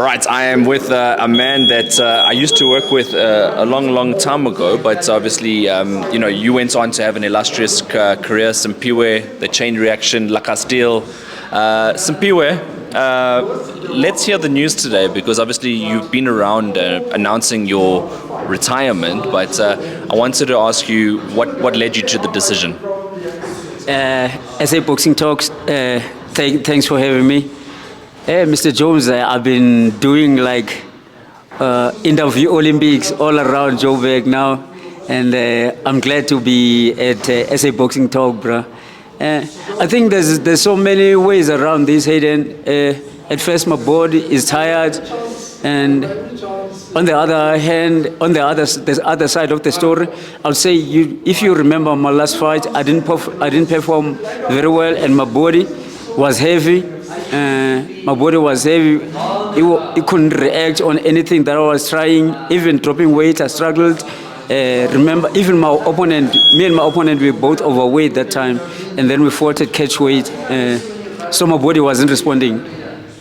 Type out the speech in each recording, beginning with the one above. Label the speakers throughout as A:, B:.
A: All right, I am with a man that I used to work with a long time ago, but obviously, you went on to have an illustrious career, Simpiwe, the chain reaction, La Castile. Simpiwe, let's hear the news today, because obviously you've been around announcing your retirement, but I wanted to ask you what led you to the decision?
B: SA Boxing Talks, thanks for having me. Mr. Jones, I've been doing like interview Olympics all around Joburg now, and I'm glad to be at SA Boxing Talk, bro. I think there's so many ways around this, Hayden. At first, my body is tired, and on the other hand, the other side of the story, I'll say if you remember my last fight, I didn't perform very well, and my body was heavy. My body was heavy. It couldn't react on anything that I was trying. Even dropping weight, I struggled. Remember, even me and my opponent, we were both overweight that time, and then we fought at catch weight. So my body wasn't responding,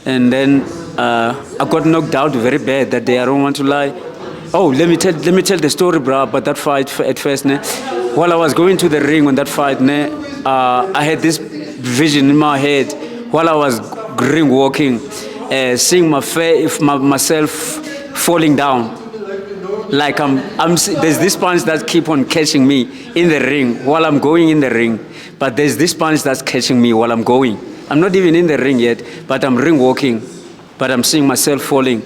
B: and then I got knocked out very bad that day. I don't want to lie. Oh, let me tell the story, bro. But that fight at first, while I was going to the ring on that fight, I had this vision in my head while I was ring walking, seeing myself falling down. Like there's this punch that keep on catching me in the ring while I'm going in the ring, but there's this punch that's catching me while I'm going. I'm not even in the ring yet, but I'm ring walking, but I'm seeing myself falling,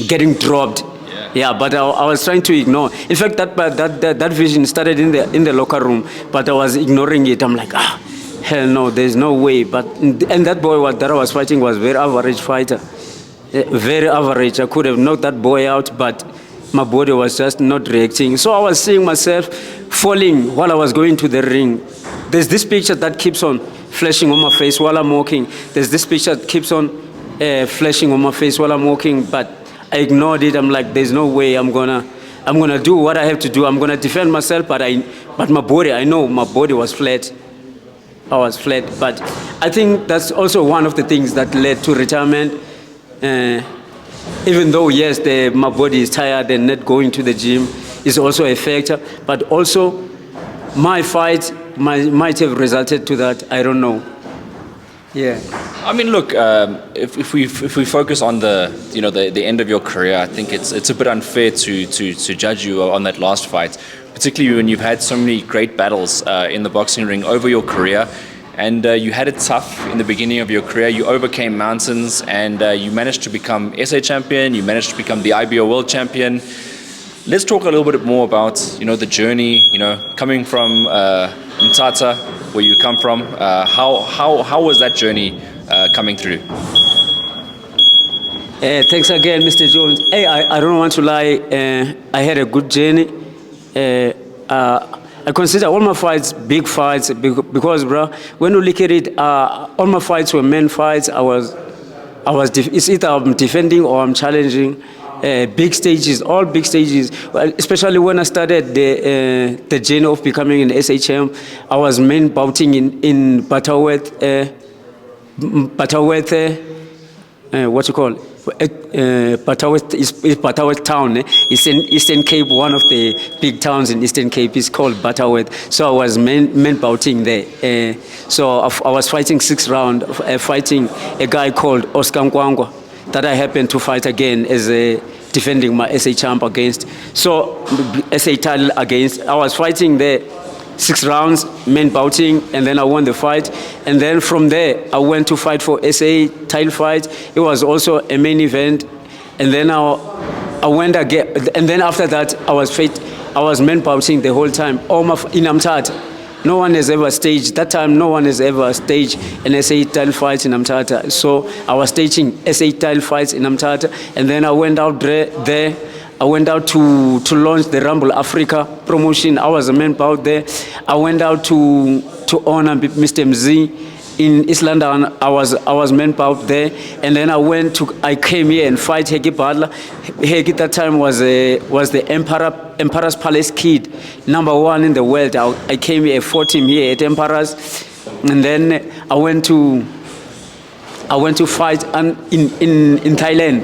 B: getting dropped. Yeah, but I was trying to ignore. In fact, that vision started in the locker room, but I was ignoring it. I'm like, hell no, there's no way. And that boy that I was fighting was very average fighter, very average. I could have knocked that boy out, but my body was just not reacting. So I was seeing myself falling while I was going to the ring. There's this picture that keeps on flashing on my face while I'm walking. There's this picture that keeps on flashing on my face while I'm walking, but I ignored it. I'm like, there's no way I'm gonna do what I have to do. I'm gonna defend myself, but my body, I know my body was flat. I was flat, but I think that's also one of the things that led to retirement. Even though, yes, my body is tired and not going to the gym is also a factor, but also my fight might have resulted to that. I don't know. Yeah.
A: I mean, look, if we focus on the end of your career, I think it's a bit unfair to judge you on that last fight, particularly when you've had so many great battles in the boxing ring over your career, and you had it tough in the beginning of your career. You overcame mountains, and you managed to become SA champion. You managed to become the IBO world champion. Let's talk a little bit more about the journey. Coming from Mthatha, where you come from. How was that journey coming through?
B: Thanks again, Mr. Jones. Hey, I don't want to lie. I had a good journey. I consider all my fights big fights because, bro, when you look at it, all my fights were men fights. It's either I'm defending or I'm challenging. Big stages, all big stages. Well, especially when I started the journey of becoming an SHM, I was main bouting in Butterworth, what you call it? Butterworth is Butterworth town. It's in Eastern Cape. One of the big towns in Eastern Cape is called Butterworth. So I was main bouting there. So I was fighting 6 rounds, fighting a guy called Oscar Konkco that I happened to fight again as defending my SA champ against. So SA title against. I was fighting there 6 rounds, main bouting, and then I won the fight. And then from there, I went to fight for SA title fight. It was also a main event. And then I went again. And then after that, I was main bouting the whole time. In Mthatha. No one has ever staged. That time, no one has ever staged an SA title fight in Mthatha. So I was staging SA title fights in Mthatha. And then I went out there. I went out to launch the Rumble Africa promotion. I was a main bout there. I went out to honor Mr. MZ in East London. I was main bout there. And then I came here and fight Heki Butler. Heki that time was the Emperor's Palace kid, #1 in the world. I came here, fought him here at Emperor's. And then I went to I went to fight in Thailand.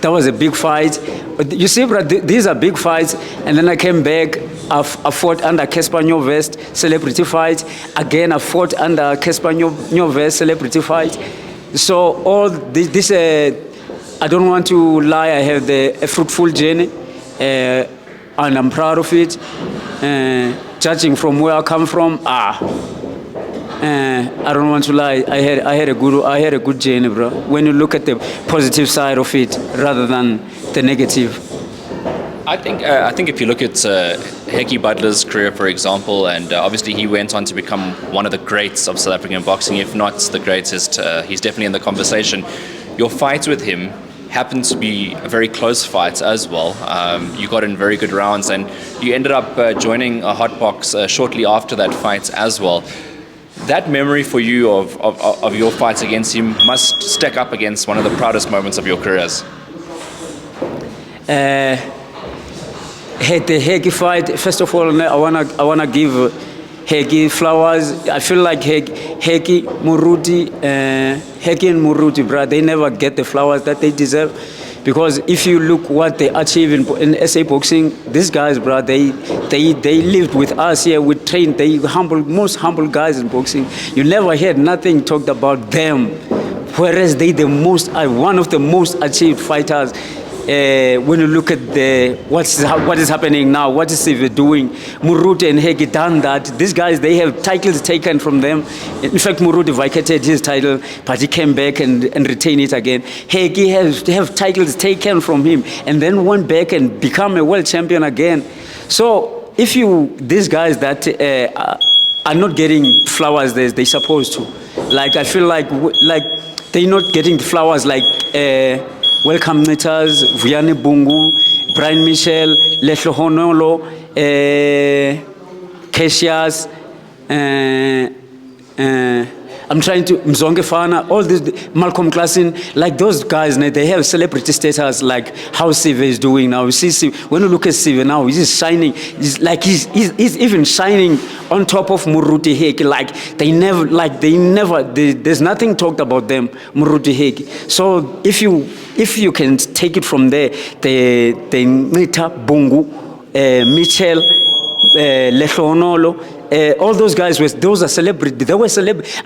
B: That was a big fight. But you see, bro, these are big fights. And then I came back. I fought under Casper Nyovest, celebrity fight. Again, I fought under Casper Nyovest, celebrity fight. So all this I don't want to lie. I have a fruitful journey, and I'm proud of it. Judging from where I come from, I don't want to lie. I had a good journey, bro. When you look at the positive side of it rather than the negative.
A: I think if you look at Heki Butler's career, for example, and obviously he went on to become one of the greats of South African boxing, if not the greatest. He's definitely in the conversation. Your fight with him happened to be a very close fight as well. You got in very good rounds, and you ended up joining a hot box shortly after that fight as well. That memory for you of your fights against him must stack up against one of the proudest moments of your careers.
B: The Heki fight, first of all, I wanna give Heki flowers. I feel like Heki and Muruti, bro, they never get the flowers that they deserve. Because if you look what they achieve in SA boxing, these guys, bro, they lived with us here. We trained. They most humble guys in boxing. You never heard nothing talked about them. Whereas they one of the most achieved fighters. When you look at what is happening now, what is Sive doing? Muruti and Heki done that. These guys, they have titles taken from them. In fact, Muruti vacated his title, but he came back and retained it again. Heki have titles taken from him and then went back and become a world champion again. So if these guys that are not getting flowers they supposed to, like I feel like they're not getting flowers like. Welcome Nitas, Vianney Bungu, Brian Michel, Leslo Honolo, Cassius, I'm trying to, Mzonge Fana, all this, Malcolm Klassen, like those guys, they have celebrity status like how Sive is doing now. You see, when you look at Sive now, he's shining, he's even shining on top of Muruti Heki, there's nothing talked about them, Muruti Heki. So if you can take it from there, the Nita Bungu, Michel, Lehonolo, all those guys those are celebrities. They were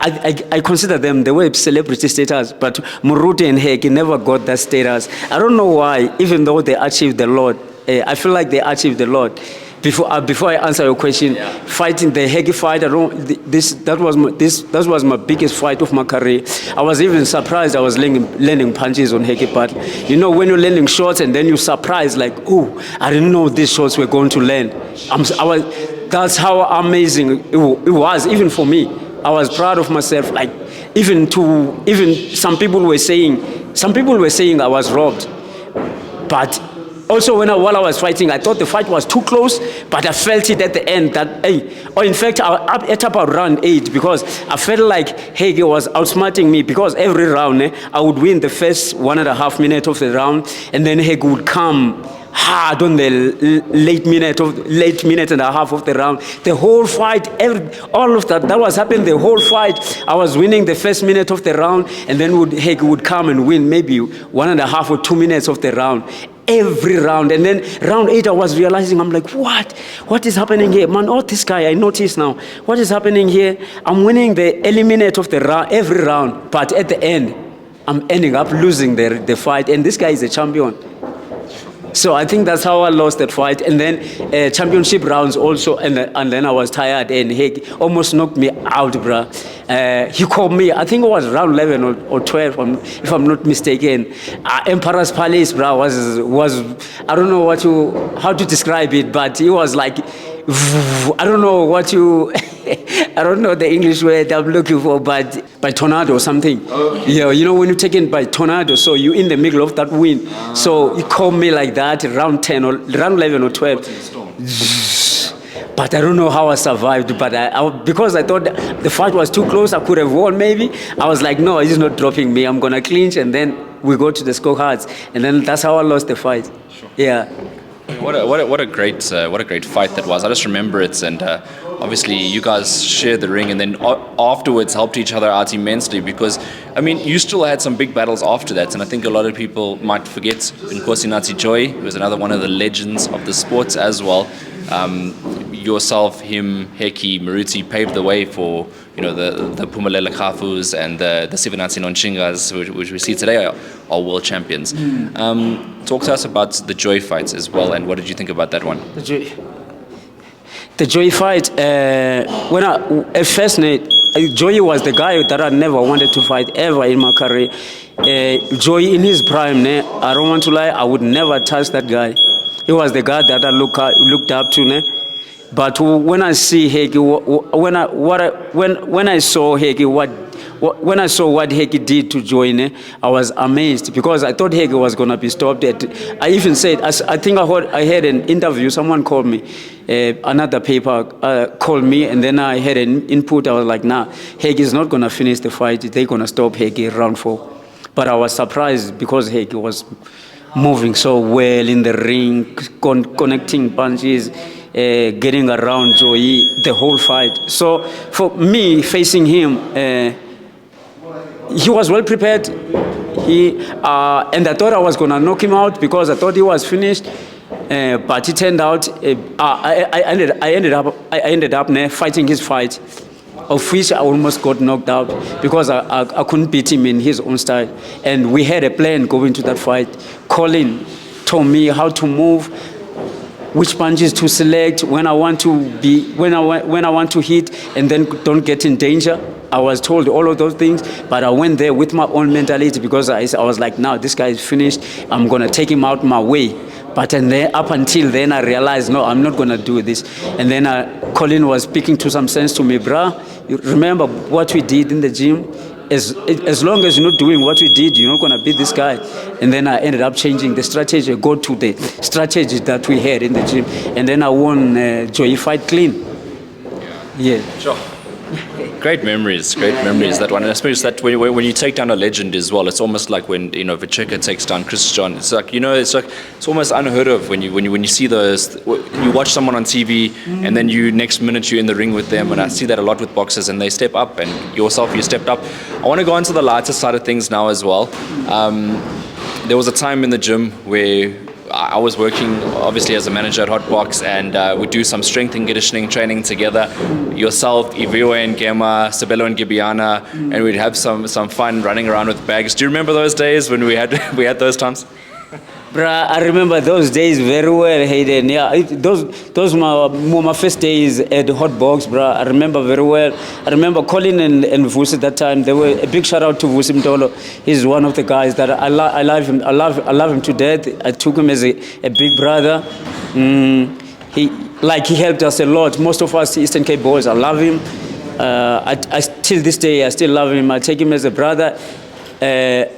B: I consider them, they were celebrity status, but Muruti and Heki never got that status. I don't know why, even though they achieved a lot. I feel like they achieved a lot. Before I answer your question, fighting the Heki fight, that was my biggest fight of my career. I was even surprised I was landing punches on Heki, but you know when you're landing shots and then you're surprised like, oh, I didn't know these shots were going to land. That's how amazing it was, even for me. I was proud of myself. Like even some people were saying I was robbed, but. Also, while I was fighting, I thought the fight was too close, but I felt it at the end that, in fact, I ate up around 8 because I felt like Heki was outsmarting me because every round, I would win the first 1.5 minutes of the round, and then Heki would come hard on the late minute and a half of the round. The whole fight, all of that was happening the whole fight. I was winning the first minute of the round, and then Heki would come and win maybe 1.5 or 2 minutes of the round. Every round, and then round 8 I was realizing, I'm like, what is happening here, man? Oh, this guy, I notice now, what is happening here? I'm winning the early minute of the round every round, but at the end I'm ending up losing the fight, and this guy is a champion. So I think that's how I lost that fight. And then championship rounds also, and then I was tired, and he almost knocked me out, bro. He called me, I think it was round 11 or 12, if I'm not mistaken. Emperor's Palace, bro, was I don't know how to describe it, but it was like, I don't know I don't know the English word I'm looking for, but by tornado or something. Oh. Yeah, you know when you're taken by tornado, so you're in the middle of that wind. So he called me like that, round 10 or round 11 or 12. But I don't know how I survived, but because I thought the fight was too close, I could have won maybe. I was like, no, he's not dropping me. I'm going to clinch, and then we go to the scorecards. And then that's how I lost the fight. Sure. Yeah.
A: What a great fight that was. I just remember it, and obviously you guys shared the ring, and then afterwards helped each other out immensely, because I mean, you still had some big battles after that, and I think a lot of people might forget Nkosi Nathi Joy, who was another one of the legends of the sports as well. Yourself, him, Heki, Maruti paved the way for the Pumalele Khafus and the Sivanatsi Nonchingas, which we see today are world champions. Talk to us about the Joy fights as well, and what did you think about that one?
B: The Joy fight, at first, Joy was the guy that I never wanted to fight ever in my career. Joy in his prime, I don't want to lie, I would never touch that guy. He was the guy that I looked up to. But when I see Heki, when I saw Heki, when I saw what Heki did to Joy, I was amazed because I thought Heki was gonna be stopped. I even said, I think I had an interview. Someone called me, another paper called me, and then I had an input. I was like, nah, Heki is not gonna finish the fight. They're gonna stop Heki round 4. But I was surprised because Heki was moving so well in the ring, connecting punches, getting around Joy the whole fight. So for me, facing him, he was well prepared. And I thought I was gonna knock him out because I thought he was finished. But it turned out I ended up fighting his fight, of which I almost got knocked out because I couldn't beat him in his own style. And we had a plan going to that fight. Colin told me how to move, which punches to select, when I want to hit, and then don't get in danger. I was told all of those things, but I went there with my own mentality because I was like, now this guy is finished. I'm gonna take him out my way. But then up until then, I realized, no, I'm not gonna do this. And then Colin was speaking to some sense to me, bruh. You remember what we did in the gym? As long as you're not doing what we did, you're not going to beat this guy. And then I ended up changing the strategy, go to the strategy that we had in the gym. And then I won Joy fight clean. Yeah.
A: Sure. Great memories, that one. And I suppose that when you take down a legend as well, it's almost like when Vicheka takes down Chris John. It's like it's almost unheard of when you see those. You watch someone on TV and then next minute you're in the ring with them. And I see that a lot with boxers, and they step up. And yourself, you stepped up. I want to go on to the lighter side of things now as well. There was a time in the gym where I was working obviously as a manager at Hotbox, and we'd do some strength and conditioning training together. Yourself, Iviwe and Gema, Sabelo and Gibiana, and we'd have some fun running around with bags. Do you remember those days when we had those times?
B: Bruh, I remember those days very well, Hayden. Yeah, those my first days at Hotbox, bruh. I remember very well. I remember Colin and Vusi at that time. They were a big shout out to Vusi Mtolo. He's one of the guys that I love him. I love him to death. I took him as a big brother. He helped us a lot. Most of us Eastern Cape boys, I love him. Till this day, I still love him. I take him as a brother, a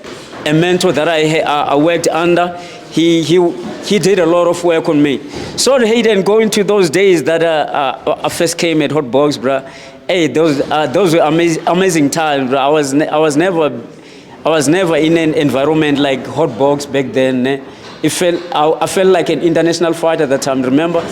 B: mentor that I worked under. He did a lot of work on me. So Hayden, going to those days that I first came at Hotbox, bruh. Hey, those were amazing times, bruh. I was never in an environment like Hotbox back then. I felt like an international fighter at that time. Remember,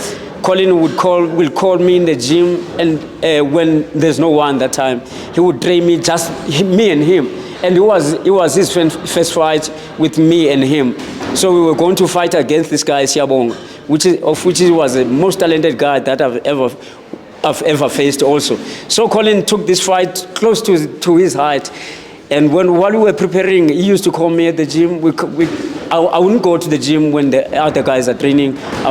B: Colin will call me in the gym, and when there's no one that time, he would train me, just me and him. And it was his first fight with me and him. So we were going to fight against this guy, Siabong, which was the most talented guy that I've ever faced also. So Colin took this fight close to his height. And while we were preparing, he used to call me at the gym. I wouldn't go to the gym when the other guys are training. I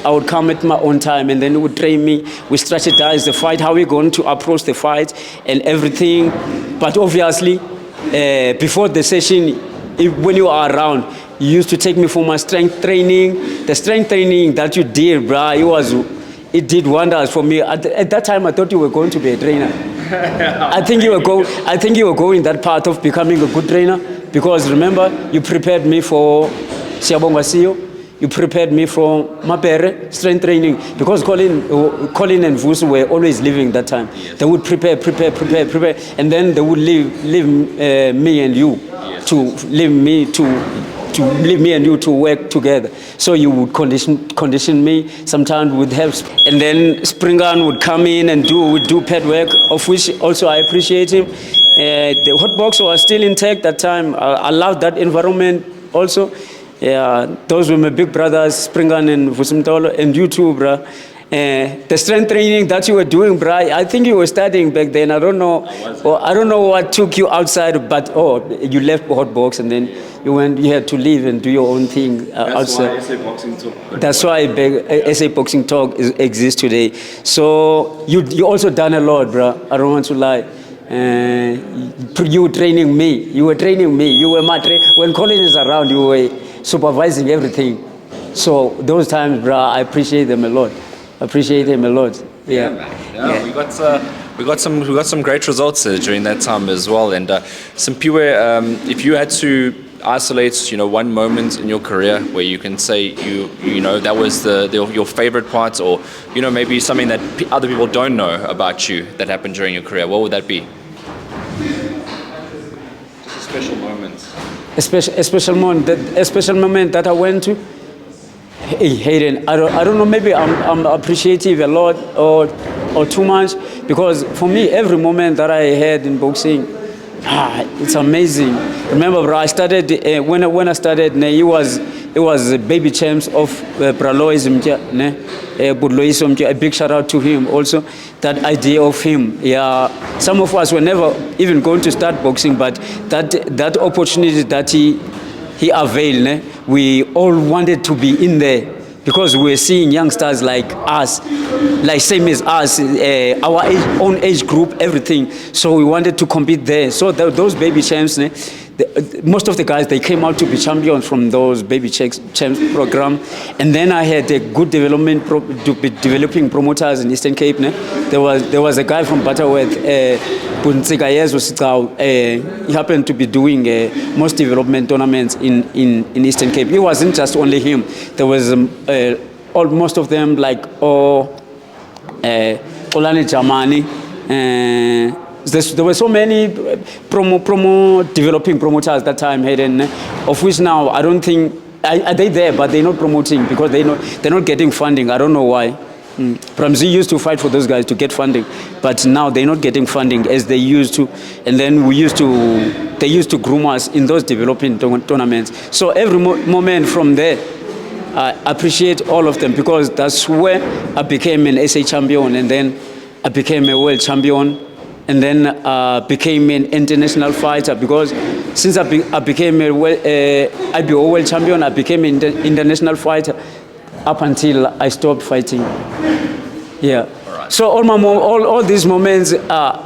B: would come at my own time, and then he would train me. We strategize the fight, how we're going to approach the fight and everything. But obviously, before the session, when you are around, you used to take me for my strength training. The strength training that you did, bruh, it did wonders for me. At that time, I thought you were going to be a trainer. I think you were going that path of becoming a good trainer, because remember, you prepared me for Siabong Wasio. You prepared me for Mapere, strength training, because Colin and Vusu were always leaving that time. Yes. They would prepare, and then they would leave me and you to work together. So you would condition me. Sometimes would help, and then Springan would come in and do pad work, of which also I appreciate him. The hot box was still intact that time. I loved that environment also. Yeah, those were my big brothers, Springan and Vusimtolo, and you too, bruh. The strength training that you were doing, bruh, I think you were studying back then. I don't know. I don't know what took you outside, but you left hot box and then you had to leave and do your own thing outside.
A: That's why SA Boxing Talk.
B: That's why SA Boxing Talk exists today. So you also done a lot, bruh. I don't want to lie. You were training me. You were training me. You were when Colin is around, you were supervising everything. So those times, bruh, I appreciate them a lot. Appreciate him a lot. Yeah.
A: Man. We got some great results during that time as well. And Simpiwe, if you had to isolate, one moment in your career where you can say you know that was your favorite part, or maybe something that other people don't know about you that happened during your career, what would that be? Just a special moment.
B: A special moment that I went to. Hey, Hayden, I don't know, maybe I'm appreciative a lot or too much, because for me, every moment that I had in boxing, it's amazing. Remember, bro, I started, when I started, it was baby champs of Braloism, a big shout out to him also, that idea of him. Yeah, some of us were never even going to start boxing, but that opportunity that he availed, we all wanted to be in there, because we were seeing youngsters like us, like same as us, our own age group, everything. So we wanted to compete there. So those baby champs, most of the guys, they came out to be champions from those baby champs program. And then I had a good developing promoters in Eastern Cape. There was a guy from Butterworth, he happened to be doing most development tournaments in Eastern Cape. It wasn't just only him. There was most of them, like Olane Jamani. There were so many developing promoters at that time, Hayden, of which now I don't think, are they there, but they're not promoting because they're not getting funding. I don't know why. Pramzi used to fight for those guys to get funding, but now they're not getting funding as they used to. And then they used to groom us in those developing tournaments. So every moment from there, I appreciate all of them, because that's where I became an SA champion, and then I became a world champion, and then became an international fighter, because since I became a IBO world champion, I became an international fighter up until I stopped fighting. Yeah. Right. So all these moments, I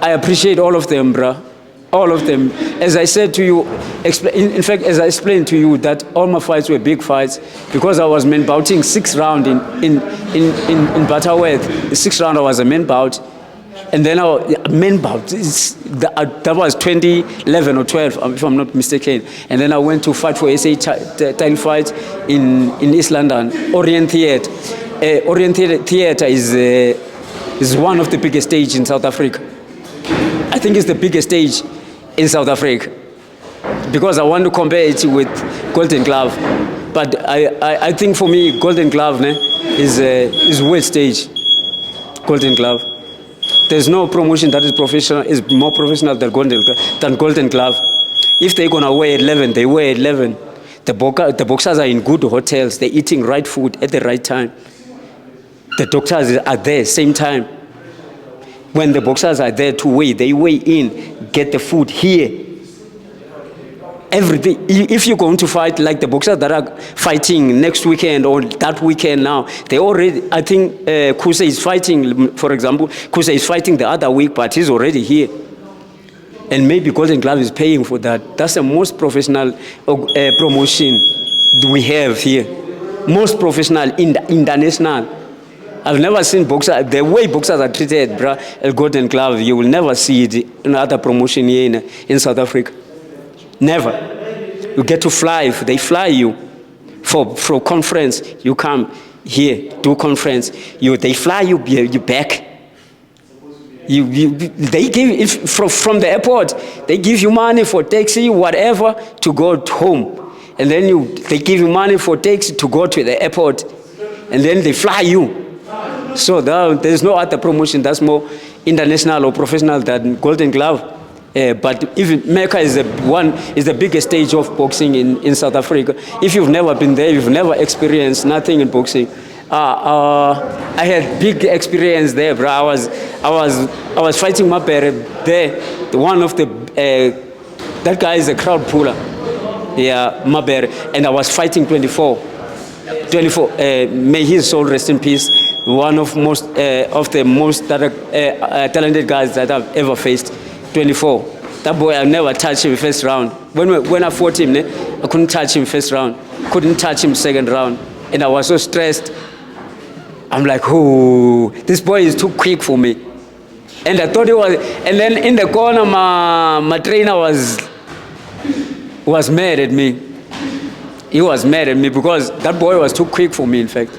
B: appreciate all of them, bruh. All of them. As I said to you, in fact, as I explained to you, that all my fights were big fights, because I was main bouting 6 round in Butterworth. The 6th round I was a main bout. And then main bout, that was 2011 or 12, if I'm not mistaken. And then I went to fight for SA title fight in East London, Orient Theatre. Orient Theatre is one of the biggest stages in South Africa. I think it's the biggest stage in South Africa, because I want to compare it with Golden Glove. But I think for me, Golden Glove is world stage. Golden Glove. There's no promotion that is professional, is more professional than Golden Glove. If they're gonna weigh 11, they weigh 11. The boxers are in good hotels. They're eating right food at the right time. The doctors are there same time. When the boxers are there to weigh, they weigh in, get the food here. Everything. If you're going to fight like the boxers that are fighting next weekend or that weekend now, they already, I think Kuse is fighting, for example, Kuse is fighting the other week, but he's already here. And maybe Golden Glove is paying for that. That's the most professional promotion we have here. Most professional, international. I've never seen boxers, the way boxers are treated, bruh, a Golden Glove, you will never see it in other promotion here in South Africa. Never. You get to fly. They fly you for conference. You come here, do conference. They fly you back. They give, from the airport, they give you money for taxi, whatever, to go home. And then they give you money for taxi to go to the airport. And then they fly you. So there's no other promotion that's more international or professional than Golden Glove. But even Mecca is the biggest stage of boxing in South Africa. If you've never been there, you've never experienced nothing in boxing. I had big experience there, bro. I was fighting Mabere there. One of the that guy is a crowd puller. Yeah, Mabere, and I was fighting 24. May his soul rest in peace. One of the most talented guys that I've ever faced. 24. That boy, I never touched him first round. When I fought him, I couldn't touch him first round. Couldn't touch him second round, and I was so stressed. I'm like, oh, this boy is too quick for me. And I thought he was. And then in the corner, my trainer was mad at me. He was mad at me because that boy was too quick for me. In fact,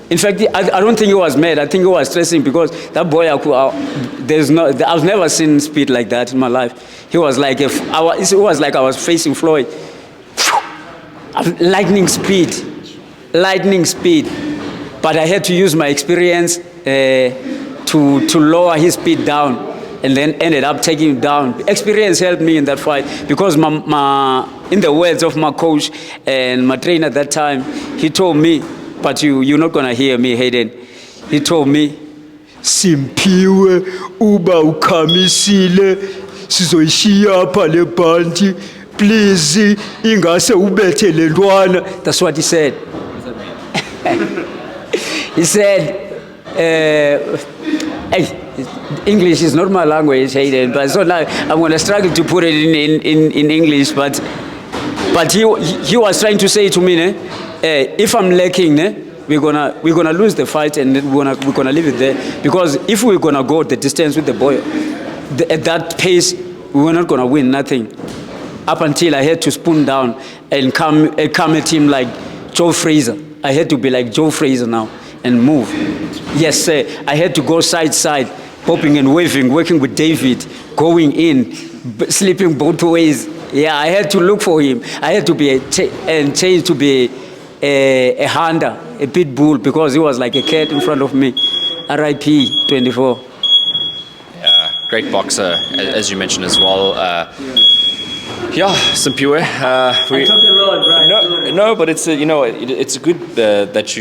B: I don't think he was mad. I think he was stressing because that boy, I've never seen speed like that in my life. He was like, it was like I was facing Floyd. Lightning speed. But I had to use my experience to lower his speed down, and then ended up taking him down. Experience helped me in that fight because in the words of my coach and my trainer at that time, he told me, but you're not gonna hear me, Hayden. He told me, Simpiwe uba ukhamisile sizoyishiya apha le bhanti, please ingase ubethe le ntwana. That's what he said. He said, hey, English is not my language, Hayden, but so now I'm going to struggle to put it in English. But he was trying to say to me, if I'm lacking, we're gonna lose the fight, and we're gonna leave it there. Because if we're gonna go the distance with the boy at that pace, we were not gonna win nothing. Up until I had to spoon down and come at him like Joe Frazier. I had to be like Joe Frazier now and move. Yes, sir. I had to go side, popping and waving, working with David, going in, sleeping both ways. Yeah, I had to look for him. I had to be change to be a hunter, a pit bull, because he was like a cat in front of me. R.I.P. 24.
A: Yeah, great boxer, as you mentioned as well. Yeah, Simpiwe.
B: I talk a lot, right?
A: No, but it's it's good that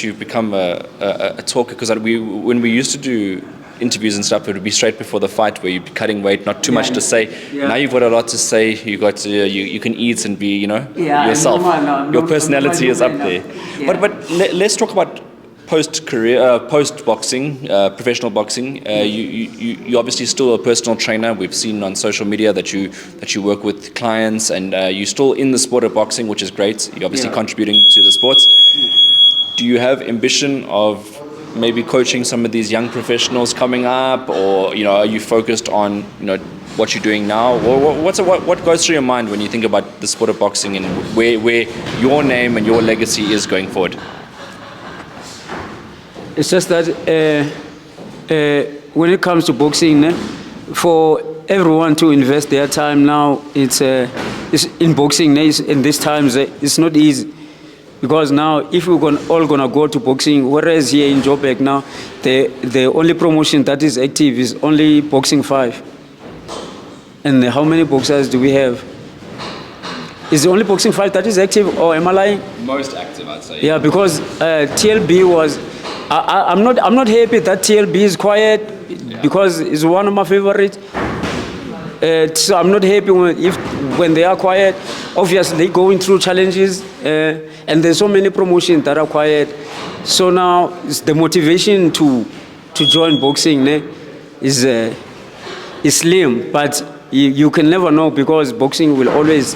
A: you become a talker, because when we used to do interviews and stuff, it would be straight before the fight where you'd be cutting weight, not too much to say. Yeah. Now you've got a lot to say. You got you can eat and be yourself. Your personality is up there. Yeah. But let's talk about post-career, post-boxing, professional boxing. You obviously still a personal trainer. We've seen on social media that you work with clients, and you're still in the sport of boxing, which is great. You're obviously contributing to the sports. Do you have ambition of maybe coaching some of these young professionals coming up, or are you focused on what you're doing now, or what goes through your mind when you think about the sport of boxing and where your name and your legacy is going forward?
B: It's just that when it comes to boxing, for everyone to invest their time now, it's in boxing. In these times, it's not easy, because now if we're all gonna go to boxing, whereas here in Joburg now, the only promotion that is active is only Boxing 5. And how many boxers do we have? Is the only Boxing 5 that is active, or am I lying?
A: Most active, I'd say.
B: Yeah, because TLB was. I'm not happy that TLB is quiet, because it's one of my favorites. So I'm not happy when they are quiet. Obviously, they're going through challenges, and there's so many promotions that are quiet. So now it's the motivation to join boxing is slim, but you can never know, because boxing will always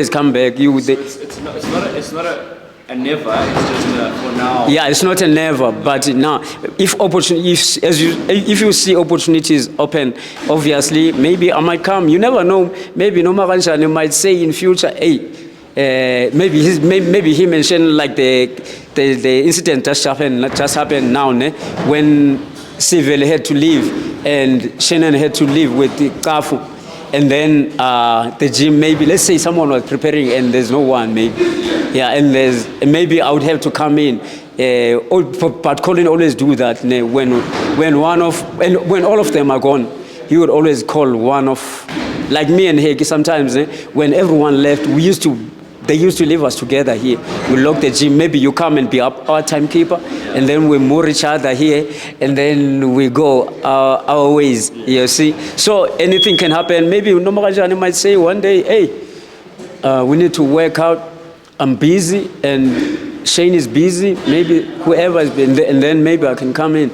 B: come back.
A: It's not a never. It's just for now.
B: Yeah, it's not a never, but now if you see opportunities open, obviously maybe I might come. You never know. Maybe Noma Ranjani might say in future, hey, maybe he mentioned like the incident just happened now, when Civil had to leave and Shannon had to leave with the Kafu. And then the gym, maybe, let's say someone was preparing and there's no one, maybe. Yeah, and maybe I would have to come in. But Colin always do that when all of them are gone. he would always call one of, like me and Hegi sometimes, when everyone left, they used to leave us together here. We lock the gym. Maybe you come and be our timekeeper, and then we moor each other here, and then we go our ways. You see. So anything can happen. Maybe Nomakajani might say one day, "Hey, we need to work out. I'm busy, and Shane is busy. Maybe whoever has been there, and then maybe I can come in.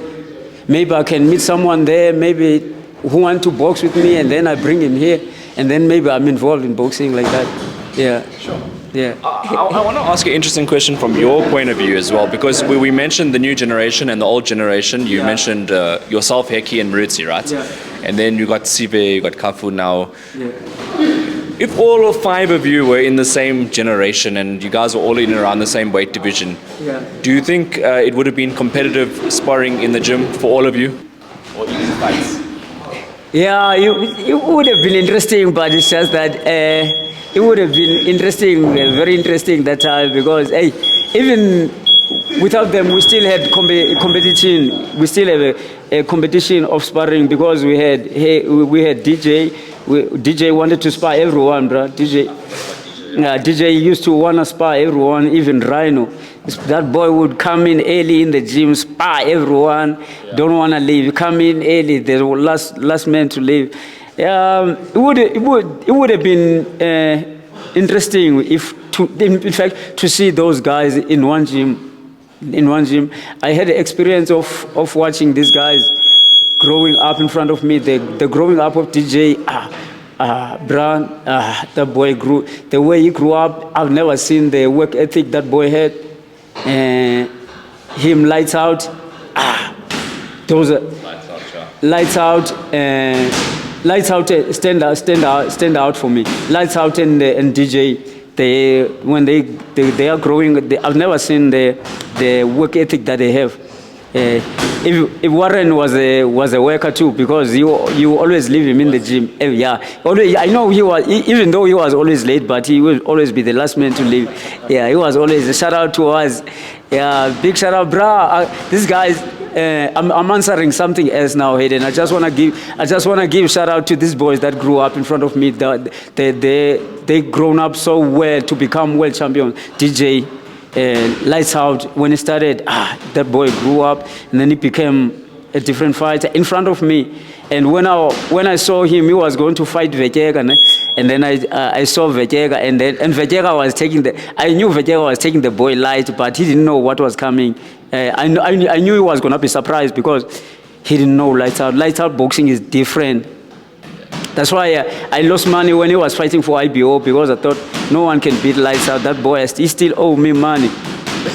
B: Maybe I can meet someone there. Maybe who want to box with me, and then I bring him here, and then maybe I'm involved in boxing like that. Yeah.
A: Sure.
B: Yeah.
A: I want to ask you an interesting question from your point of view as well, because we mentioned the new generation and the old generation. You mentioned yourself, Heki, and Marutsi, right?
B: Yeah.
A: And then you got Sipe, you got Kafu now.
B: Yeah.
A: If all five of you were in the same generation and you guys were all in around the same weight division, do you think it would have been competitive sparring in the gym for all of you? Or even fights?
B: Yeah, it would have been interesting, but it's just that it would have been interesting, very interesting that time, because hey, even without them, we still had competition. We still have a competition of sparring, because we had DJ. DJ wanted to spar everyone, bro. DJ used to want to spar everyone, even Rhino. That boy would come in early in the gym, spar everyone. Don't want to leave. Come in early. The last man to leave. It would have been interesting in fact to see those guys in one gym. I had the experience of watching these guys growing up in front of me. The growing up of DJ Brown, that boy grew. The way he grew up, I've never seen the work ethic that boy had. Him lights out. Those lights out. Lights out, stand out for me. Lights out and DJ, when they are growing, I've never seen the work ethic that they have. If Warren was a worker too, because you always leave him in the gym. Yeah, always, I know even though he was always late, but he will always be the last man to leave. Yeah, he was always a shout out to us. Yeah, big shout out, brah. These guys. I'm answering something else now, Hayden. I just wanna give shout out to these boys that grew up in front of me. They grown up so well to become world champions. DJ, lights out. When he started, that boy grew up, and then he became a different fighter in front of me. And when I saw him, he was going to fight Vekega, and then I saw Vekega, and Vekega was I knew Vekega was taking the boy light, but he didn't know what was coming. I knew he was going to be surprised, because he didn't know lights out. Lights out boxing is different. That's why I lost money when he was fighting for IBO, because I thought no one can beat lights out. That boy, he still owe me money.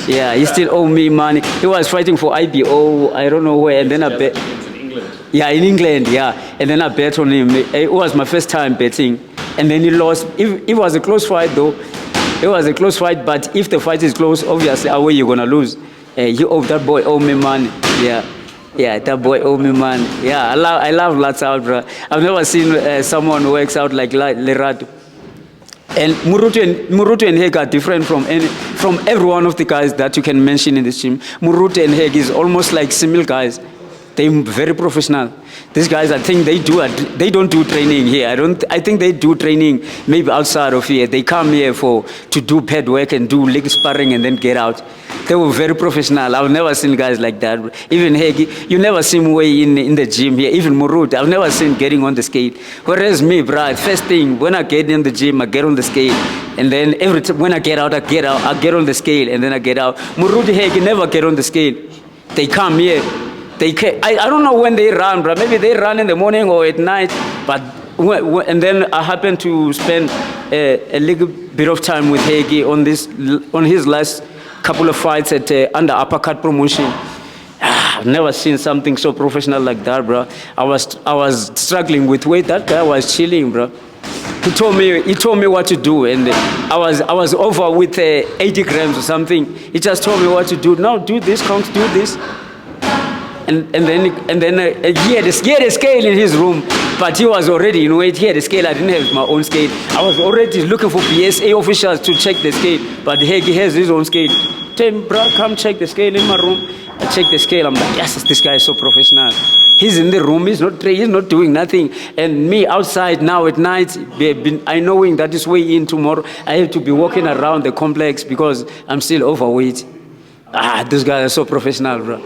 B: Yeah, he still owe me money. He was fighting for IBO, I don't know where, and then I bet. Yeah, in England, yeah. And then I bet on him. It was my first time betting. And then he lost. It was a close fight, though. It was a close fight, but if the fight is close, obviously, away you're going to lose. That boy owe me money. Yeah, that boy owe me money. Yeah, I love lights out, bro. I've never seen someone who works out like Lerato. And Murutu and Heg are different from every one of the guys that you can mention in this gym. Murutu and Heg is almost like similar guys. They're very professional. These guys, I think they don't do training here. I think they do training maybe outside of here. They come here to do pad work and do leg sparring and then get out. They were very professional. I've never seen guys like that. Even Hegi, you never see him way in the gym here. Even Murut, I've never seen getting on the scale. Whereas me, bro, first thing, when I get in the gym, I get on the scale. And then every time when I get out, I get on the scale, and then I get out. Murut, Hegi never get on the scale. They come here. I don't know when they run, bro. Maybe they run in the morning or at night. But and then I happen to spend a little bit of time with Hegi on his last couple of fights at under uppercut promotion. I've never seen something so professional like that, bro. I was struggling with weight. That guy was chilling, bro. He told me what to do, and I was over with 80 grams or something. He just told me what to do. Now do this, Konks, do this. And then he had a scale in his room. but he was already in weight. He had a scale. I didn't have my own scale. I was already looking for BSA officials to check the scale, but he has his own scale. Tell him, bro, come check the scale in my room. I check the scale. I'm like, yes, this guy is so professional. He's in the room. He's not doing nothing. And me outside now at night, I knowing that it's way in tomorrow. I have to be walking around the complex because I'm still overweight. This guy is so professional, bro.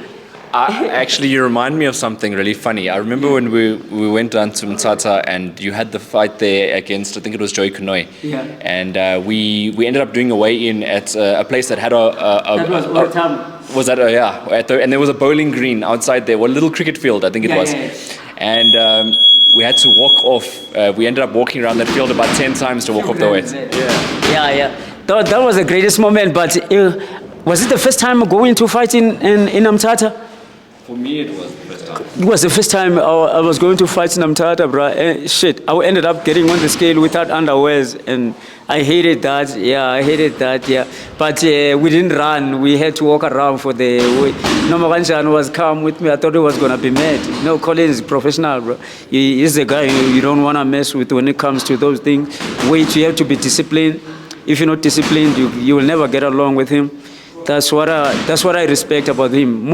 A: Actually, you remind me of something really funny. I remember when we went down to Mthatha and you had the fight there against, I think it was Joey Konkco.
B: Yeah.
A: And we ended up doing a weigh-in at a place that had and there was a bowling green outside there, a little cricket field, I think it was.
B: Yeah.
A: And we had to walk off. We ended up walking around that field about 10 times to walk off the weights.
B: Yeah. That was the greatest moment, but was it the first time going to fight in Mthatha?
A: For me, it was the first time.
B: It was the first time I was going to fight in Mthatha, bro. Shit, I ended up getting on the scale without underwears, and I hated that. Yeah. But we didn't run. We had to walk around for the weight. Nomawanchan was calm with me. I thought he was going to be mad. No, Colin is professional, bro. He's the guy you don't want to mess with when it comes to those things. Wait, you have to be disciplined. If you're not disciplined, you will never get along with him. That's what I respect about him.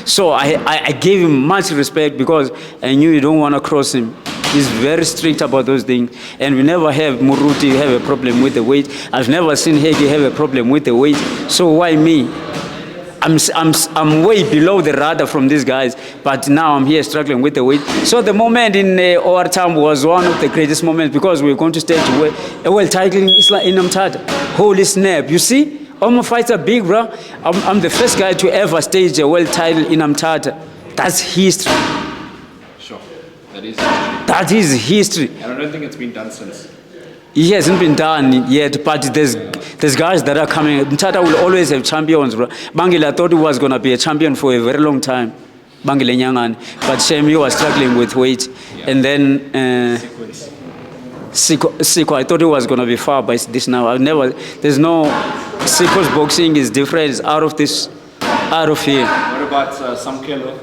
B: So I gave him much respect because I knew you don't want to cross him. He's very strict about those things. And we never have Muruti have a problem with the weight. I've never seen Hegi have a problem with the weight. So why me? I'm way below the radar from these guys, but now I'm here struggling with the weight. So the moment in our time was one of the greatest moments because we were going to stage a world title in Mthatha. Holy snap, you see? All my fights are big, bro. I'm the first guy to ever stage a world title in Mthatha. That's history.
A: Sure, that is history.
B: That is history.
A: And I don't think it's been done since.
B: It hasn't been done yet, but there's guys that are coming. Mthatha will always have champions, bro. Bangile, I thought he was going to be a champion for a very long time. Bangile Nyangan. But Shem, he was struggling with weight. Yeah. And then Siko, I thought he was going to be far by this now. There's no... Siko's boxing is different. It's out of here.
A: What about Samkelo?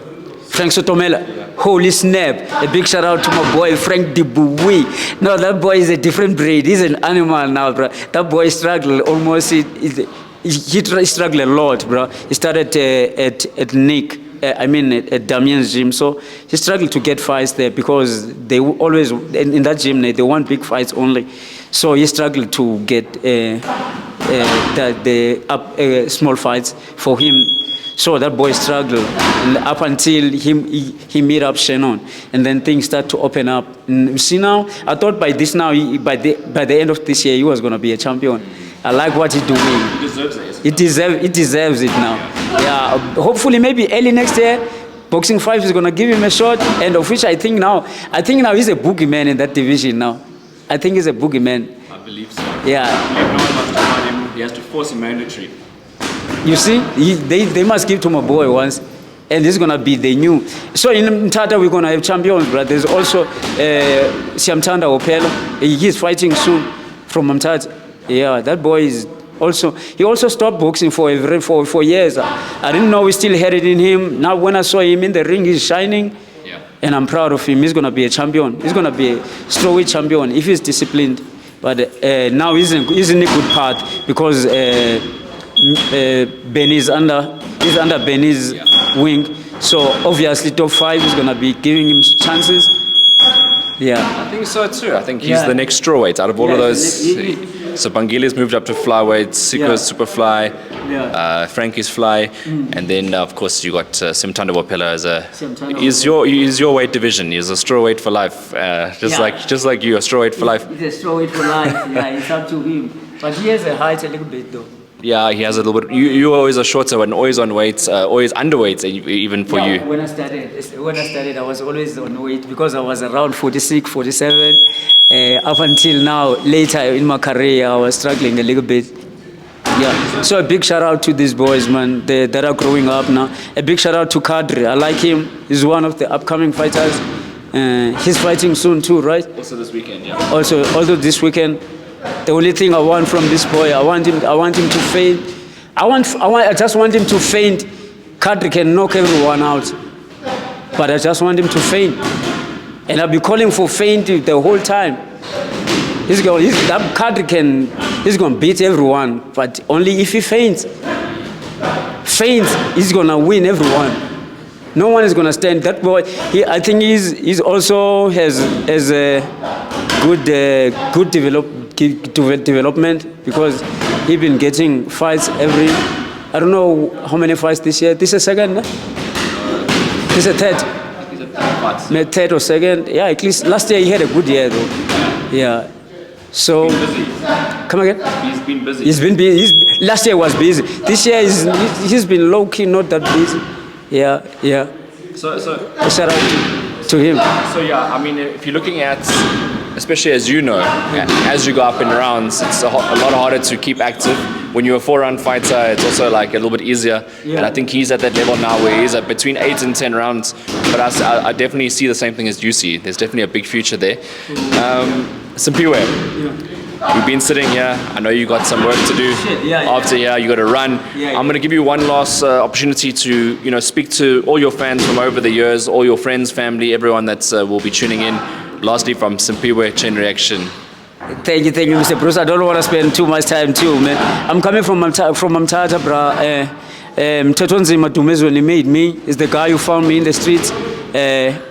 B: Frank Sotomela. Yeah. Holy snap. A big shout out to my boy, Frank Dibui. No, that boy is a different breed. He's an animal now, bro. That boy struggled almost. He struggled a lot, bro. He started at Nick. At Damien's gym. So he struggled to get fights there because they always, in that gym, they want big fights only. So he struggled to get small fights for him. So that boy struggled up until he meet up Shannon, and then things start to open up. And you see now, I thought by the end of this year, he was going to be a champion. I like what he's doing.
A: He deserves it.
B: He deserves it now. Yeah, hopefully maybe early next year, Boxing 5 is going to give him a shot, and of which I think now he's a boogeyman in that division now. I think he's a boogeyman.
A: I believe so.
B: Yeah.
A: No one wants to fight him. He has to force him mandatory.
B: You see, they must give to my boy once, and this is going to be the new. So in Mthatha, we're going to have champions, but there's also Siamtanda Opelo. He's fighting soon from Mthatha. Yeah, that boy is also, he also stopped boxing for years. I didn't know we still had it in him. Now when I saw him in the ring, he's shining. Yeah. And I'm proud of him. He's going to be a champion. He's going to be a strawweight champion if he's disciplined. But now he's in a good path because Benny's under Benny's wing. So obviously top 5 is going to be giving him chances. Yeah.
A: I think so too. I think he's the next strawweight out of all of those. So Bangile's moved up to flyweight, Siko's super fly, Frankie's fly, and then of course you got Simtanda Wapela as is your weight division. He's a strawweight for life, just like you, a strawweight for life.
B: He's a strawweight for life. Yeah, it's up to him, but he has a height a little bit though.
A: Yeah, he has a little bit. You always are shorter and always on weight, always underweight, even for you.
B: When I started, I was always on weight because I was around 46, 47. Up until now, later in my career, I was struggling a little bit. Yeah. So a big shout out to these boys, man, that are growing up now. A big shout out to Kadri. I like him. He's one of the upcoming fighters. He's fighting soon too, right?
A: Also this weekend, yeah.
B: Although this weekend. The only thing I want from this boy, I want him to faint. I just want him to faint. Kadri can knock everyone out, but I just want him to faint. And I'll be calling for feint the whole time. That country he's going to beat everyone, but only if he feints. He's going to win everyone. No one is going to stand. That boy, I think he's also has a good development, because he's been getting fights every, I don't know how many fights this year. This is second, no? This is third. Third or second. Yeah, at least last year he had a good year though. Yeah. So, come again?
A: He's been busy.
B: He's been busy. Last year was busy. This year he's been low key, not that busy. Yeah.
A: So
B: shout out to him.
A: So yeah, I mean, if you're looking at, especially as you know, as you go up in rounds, it's a lot harder to keep active. When you're a 4-round fighter, it's also like a little bit easier. Yeah. And I think he's at that level now where he's at between 8 and 10 rounds. But I definitely see the same thing as you see. There's definitely a big future there. Simpiwe, you've been sitting here. I know you got some work to do. After here, you got to run. I'm going to give you one last opportunity to speak to all your fans from over the years, all your friends, family, everyone that will be tuning in. Lastly, from Simpiwe Chain Reaction.
B: Thank you, Mr. Bruce. I don't want to spend too much time too, man. I'm coming from Mthatha, bro. Mtetonzima Dumezweni made me. Is the guy who found me in the streets.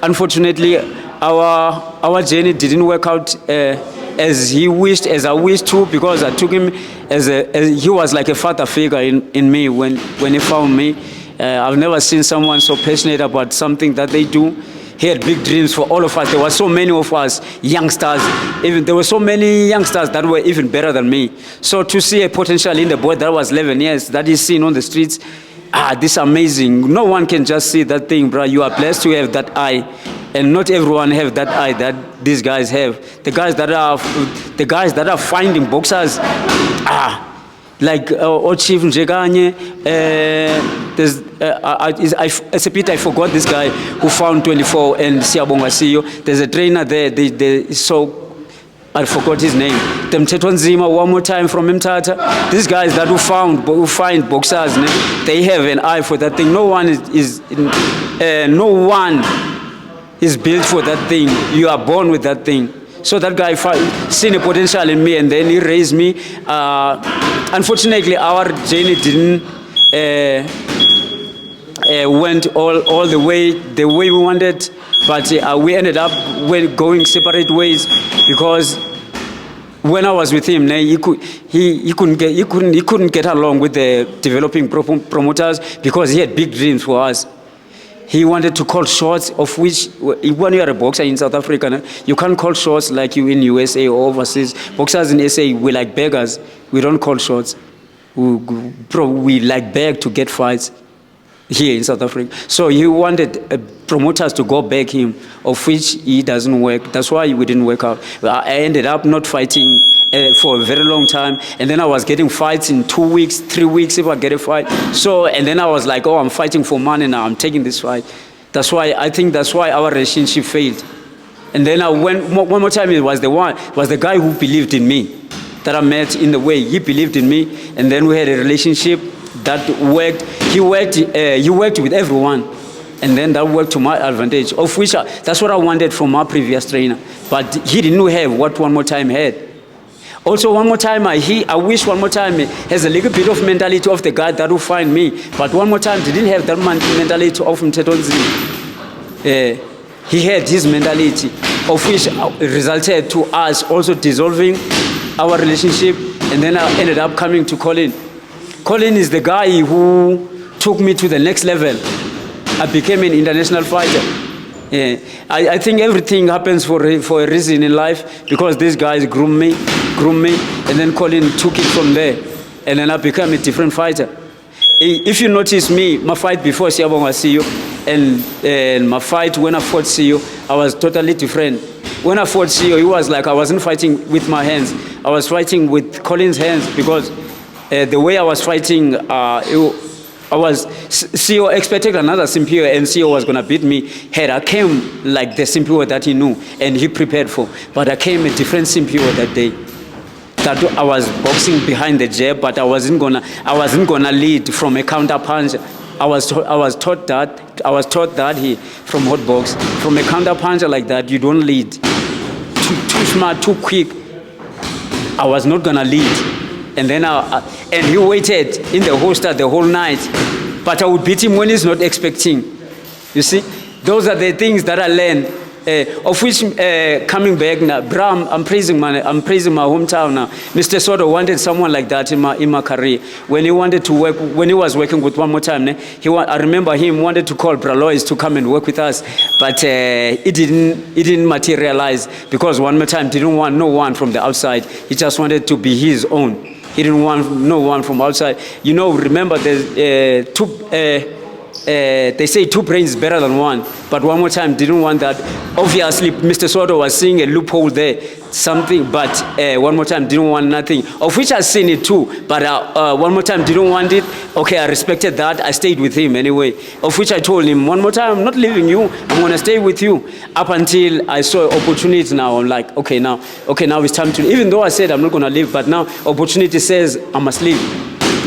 B: Unfortunately, our journey didn't work out as I wished to, because I took him as he was like a father figure in me when he found me. I've never seen someone so passionate about something that they do. He had big dreams for all of us. There were so many of us youngsters. There were so many youngsters that were even better than me. So to see a potential in the boy that was 11 years, that is seen on the streets, this is amazing. No one can just see that thing, bro. You are blessed to have that eye, and not everyone have that eye that these guys have. The guys that are finding boxers, like Chief Njeganye, it's a pity I forgot this guy who found 24, and Siyabonga Siyo. There's a trainer there, so I forgot his name. Mtetonzima, one more time from Mthatha. These guys that who find boxers, they have an eye for that thing. No one is built for that thing. You are born with that thing. So that guy seen a potential in me, and then he raised me. Unfortunately, our journey didn't went all the way we wanted, but we ended up going separate ways, because when I was with him, he couldn't get along with the developing promoters, because he had big dreams for us. He wanted to call shots, of which, when you are a boxer in South Africa, you can't call shots like you in USA or overseas. Boxers in SA, we like beggars. We don't call shots. We like beg to get fights here in South Africa. So he wanted promoters to go back him, of which he doesn't work. That's why we didn't work out. I ended up not fighting for a very long time, and then I was getting fights in 2 weeks, 3 weeks if I get a fight. So, and then I was like, oh, I'm fighting for money now, I'm taking this fight. That's why our relationship failed. And then I went one more time. It was the guy who believed in me, that I met in the way. He believed in me, and then we had a relationship that worked. He worked with everyone, and then that worked to my advantage, of which that's what I wanted from my previous trainer. But he didn't have what One More Time had. Also, One More Time, I wish One More Time has a little bit of mentality of the guy that will find me. But One More Time didn't have that mentality of Mtetonzi. He had his mentality, of which resulted to us also dissolving our relationship. And then I ended up coming to Colin. Colin is the guy who took me to the next level. I became an international fighter. I think everything happens for a reason in life, because these guys groom me, and then Colin took it from there, and then I became a different fighter. If you notice me, my fight before Siyabonga Siyo and my fight when I fought Siyo, I was totally different. When I fought Siyo, it was like I wasn't fighting with my hands. I was fighting with Colin's hands, because the way I was fighting, Siyo expected another Simpiwe, and Siyo was going to beat me. I came like the Simpiwe that he knew and he prepared for. But I came a different Simpiwe that day. That I was boxing behind the jab, but I wasn't gonna lead from a counter punch. I was taught that he from hot box, from a counter puncher like that, you don't lead. Too smart, too quick. I was not gonna lead, and then and he waited in the holster the whole night, but I would beat him when he's not expecting. You see, those are the things that I learned. Of which, coming back now, Bram, I'm praising my hometown now. Mr. Soto wanted someone like that in my career. When he wanted to work, when he was working with One More Time, I remember him wanted to call Bralois to come and work with us, but it didn't materialize because One More Time didn't want no one from the outside. He just wanted to be his own. He didn't want no one from outside. You know, remember there's they say two brains better than one, but One More Time didn't want that. Obviously, Mr. Soto was seeing a loophole there, something, but One More Time didn't want nothing, of which I've seen it too, but One More Time didn't want it. Okay, I respected that. I stayed with him anyway, of which I told him, One More Time, I'm not leaving you. I'm going to stay with you. Up until I saw opportunity now, I'm like, okay, now it's time to, even though I said I'm not going to leave, but now opportunity says I must leave.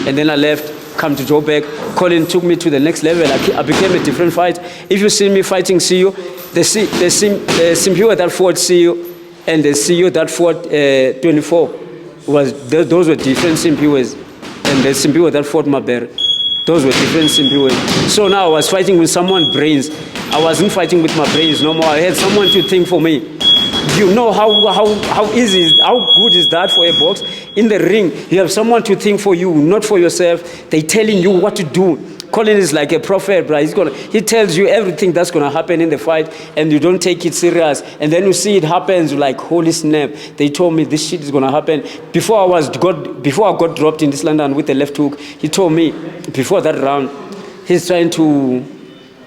B: And then I left. Come to Joburg. Colin took me to the next level. I became a different fight. If you see me fighting CEO, the Simpiwe that fought CEO and the CEO that fought 24, those were different Simpiwes. And the Simpiwe that fought Mabere, those were different Simpiwes. So now I was fighting with someone's brains. I wasn't fighting with my brains no more. I had someone to think for me. You know how easy, how good is that for a box? In the ring, you have someone to think for you, not for yourself. They're telling you what to do. Colin is like a prophet, bro. He tells you everything that's going to happen in the fight, and you don't take it serious. And then you see it happens, you're like, holy snap. They told me this shit is going to happen. Before I got dropped in this London with the left hook, he told me, before that round, he's trying to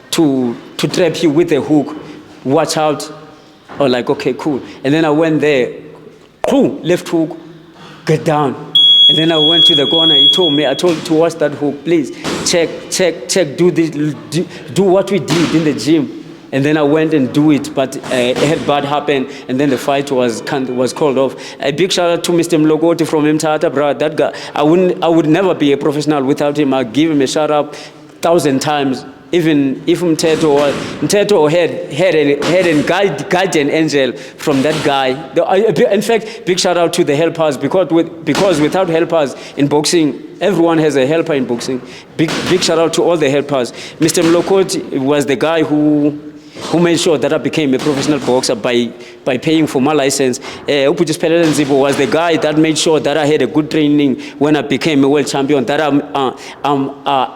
B: trap you with a hook. Watch out. I was like, okay, cool. And then I went there, cool, left hook, get down. And then I went to the corner. He told me, I told him to watch that hook, please. Check, do this, do what we did in the gym. And then I went and do it, but a headbutt happened, and then the fight was called off. A big shout out to Mr. Mlogoti from Mthatha, bro. That guy, I would never be a professional without him. I'd give him a shout out 1,000 times. Even if Mteto had a guardian angel from that guy. In fact, big shout out to the helpers, because without helpers in boxing, everyone has a helper in boxing. Big shout out to all the helpers. Mr. Mlokoti was the guy who made sure that I became a professional boxer by paying for my license. Upujus Pelele was the guy that made sure that I had a good training when I became a world champion, that I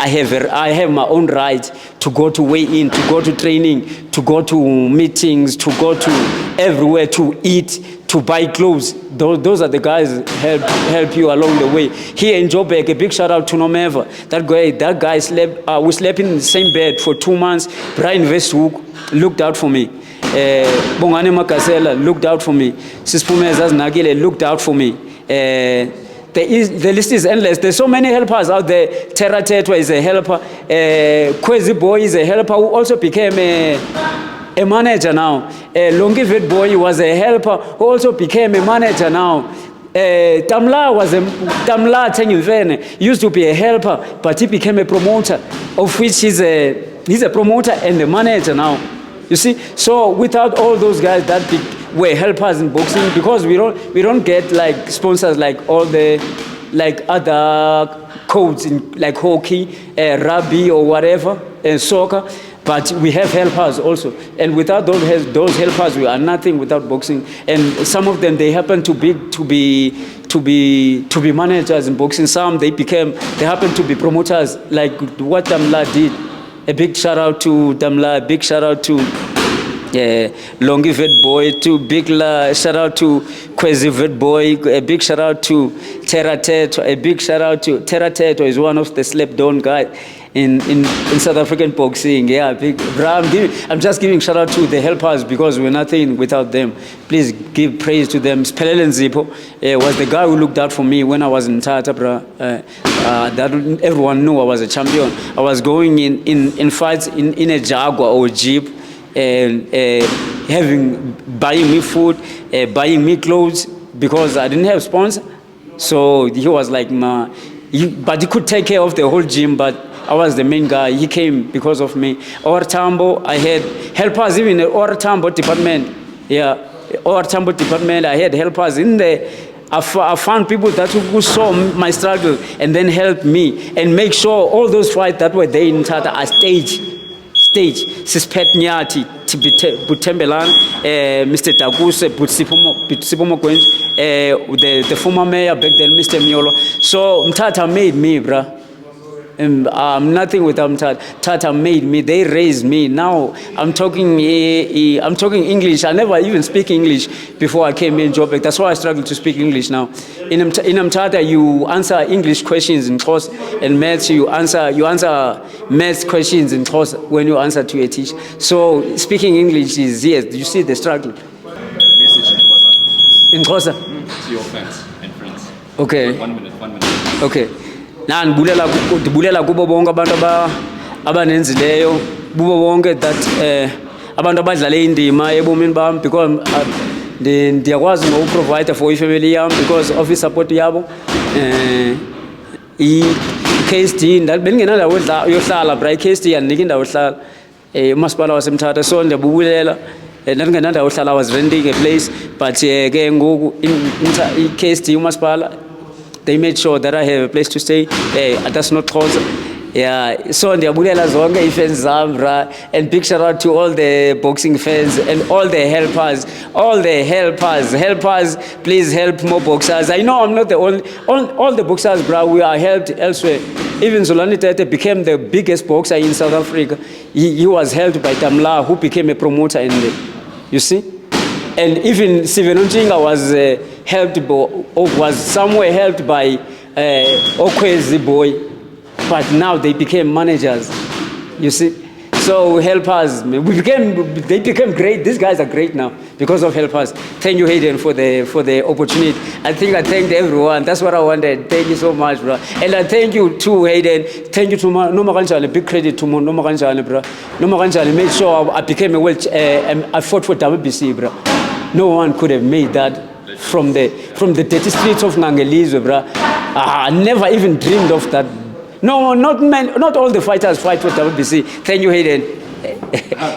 B: have my own right to go to weigh-in, to go to training, to go to meetings, to go to everywhere, to eat, to buy clothes. Those are the guys help you along the way. Here in Joburg, a big shout out to Nomeva. That guy slept. We slept in the same bed for 2 months. Brian Westhook looked out for me. Bongane Makasela looked out for me. Sispume Zaznagile looked out for me. The list is endless. There's so many helpers out there. Terra Tetwa is a helper. Kwezi Boy is a helper who also became a manager now. Longivet Boy was a helper who also became a manager now. Tamla Tenyuvene used to be a helper, but he became a promoter, of which he's a promoter and a manager now. You see, so without all those guys that were helpers in boxing, because we don't get like sponsors like all the other codes in like hockey, rugby or whatever, and soccer. But we have helpers also, and without those helpers, we are nothing without boxing. And some of them, they happen to be managers in boxing. Some they happen to be promoters, like what Damla did. A big shout out to Damla. A big shout out to Longi Vet Boy. Big shout out to Kwezi Vet Boy. A big shout out to Terra Teto. A big shout out to Terra Teto is one of the slept on guys in South African boxing. Yeah, big. I'm just giving shout out to the helpers because we're nothing without them. Please give praise to them. Pelele Nzipho was the guy who looked out for me when I was in Mthatha, bro. That everyone knew I was a champion. I was going in fights in a Jaguar or Jeep, and buying me food, buying me clothes, because I didn't have sponsor. So he was like, but he could take care of the whole gym, but I was the main guy. He came because of me. Or Tambo, I had helpers even in the Or Tambo department. Yeah, Or Tambo department, I had helpers in there. I found people that who saw my struggle and then helped me and make sure all those fights that were there in Tata are staged. Sispet Nyati, Butembelan, Mr. Daguse, Butsipomo Queen, the former mayor back then, Mr. Miolo. So Mtata made me, bruh. I'm nothing without Tata. Tata made me. They raised me. Now I'm talking English. I never even speak English before I came in Joburg. That's why I struggle to speak English now. In Tata, you answer English questions in course, and maths you answer maths questions in course when you answer to a teacher. So speaking English is yes. You see the struggle.
A: Message
B: In Xhosa.
A: to your fans and friends.
B: Okay.
A: 1 minute.
B: Okay. Na ndibulela kubo bonke abantu abanenzileyo bubo bonke that abantu abadlala indima ebomini bami because ndiyakwazi ngokuprovide for ifamily yami because of support yabo i-KSD bengingenandawo yohlala bra i-KSD yandinika indawo yohlala umasipala waseMthatha so ndiyabubulela ndandingenandawo yohlala I was renting a place but ke ngoku i-KSD umasipala they made sure that I have a place to stay. That's not close. Yeah, so ndiyabulela zonke i-fans zami bra, and big shout out to all the boxing fans and all the helpers, helpers, please help more boxers. I know I'm not the only, all the boxers bra, we are helped elsewhere. Even Zolani Tete became the biggest boxer in South Africa. He was helped by Tamla, who became a promoter in the, you see? And even Steven Unchinga was helped, was somewhere helped by Okwezi boy, but now they became managers. You see, so helpers, they became great. These guys are great now because of helpers. Thank you, Hayden, for the opportunity. I think I thanked everyone. That's what I wanted. Thank you so much, bro. And I thank you too, Hayden. Thank you to Noma Kanjani. Big credit to Noma Kanjani, bro. Noma Kanjani made sure I became a I fought for WBC, bro. No one could have made that from the dirty streets of Nangelizo, bro. I never even dreamed of that. No, not all the fighters fight for WBC. Thank you, Hayden.